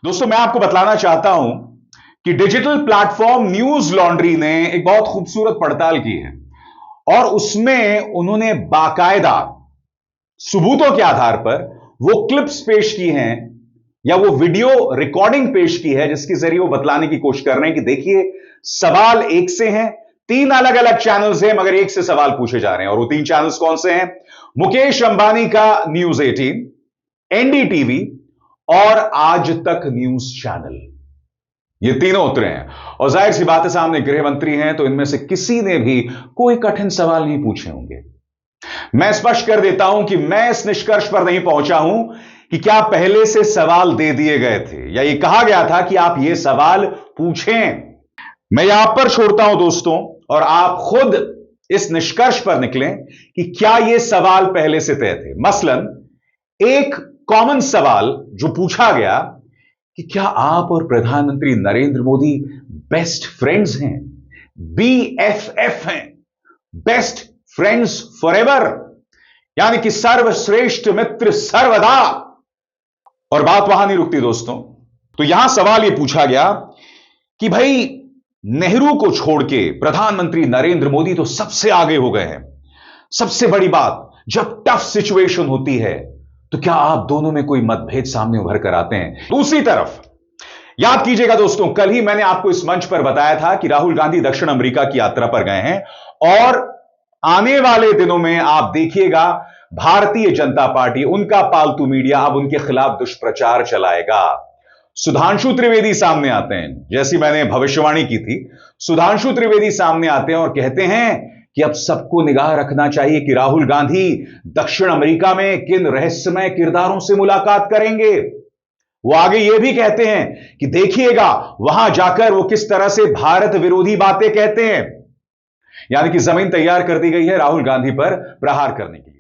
दोस्तों, मैं आपको बतलाना चाहता हूं कि डिजिटल प्लेटफॉर्म न्यूज लॉन्ड्री ने एक बहुत खूबसूरत पड़ताल की है और उसमें उन्होंने बाकायदा सबूतों के आधार पर वो क्लिप्स पेश की हैं या वो वीडियो रिकॉर्डिंग पेश की है जिसके जरिए वो बतलाने की कोशिश कर रहे हैं कि देखिए, सवाल एक से हैं, तीन अलग अलग चैनल्स हैं मगर एक से सवाल पूछे जा रहे हैं। और वो तीन चैनल्स कौन से हैं? मुकेश अंबानी का न्यूज 18, एनडीटीवी और आज तक न्यूज चैनल। ये तीनों उतरे हैं और जाहिर सी बात है, सामने गृह मंत्री हैं तो इनमें से किसी ने भी कोई कठिन सवाल नहीं पूछे होंगे। मैं स्पष्ट कर देता हूं कि मैं इस निष्कर्ष पर नहीं पहुंचा हूं कि क्या पहले से सवाल दे दिए गए थे या ये कहा गया था कि आप ये सवाल पूछें। मैं यहां पर छोड़ता हूं दोस्तों, और आप खुद इस निष्कर्ष पर निकलें कि क्या ये सवाल पहले से तय थे। मसलन एक कॉमन सवाल जो पूछा गया कि क्या आप और प्रधानमंत्री नरेंद्र मोदी बेस्ट फ्रेंड्स हैं, BFF हैं, बेस्ट फ्रेंड्स फॉरएवर, यानी कि सर्वश्रेष्ठ मित्र सर्वदा। और बात वहां नहीं रुकती दोस्तों। तो यहां सवाल यह पूछा गया कि भाई, नेहरू को छोड़ के प्रधानमंत्री नरेंद्र मोदी तो सबसे आगे हो गए हैं। सबसे बड़ी बात, जब टफ सिचुएशन होती है तो क्या आप दोनों में कोई मतभेद सामने उभर कर आते हैं? दूसरी तरफ याद कीजिएगा दोस्तों, कल ही मैंने आपको इस मंच पर बताया था कि राहुल गांधी दक्षिण अमेरिका की यात्रा पर गए हैं और आने वाले दिनों में आप देखिएगा भारतीय जनता पार्टी, उनका पालतू मीडिया अब उनके खिलाफ दुष्प्रचार चलाएगा। सुधांशु त्रिवेदी सामने आते हैं, जैसी मैंने भविष्यवाणी की थी, सुधांशु त्रिवेदी सामने आते हैं और कहते हैं कि अब सबको निगाह रखना चाहिए कि राहुल गांधी दक्षिण अमेरिका में किन रहस्यमय किरदारों से मुलाकात करेंगे। वो आगे ये भी कहते हैं कि देखिएगा वहां जाकर वो किस तरह से भारत विरोधी बातें कहते हैं। यानी कि जमीन तैयार कर दी गई है राहुल गांधी पर प्रहार करने के लिए।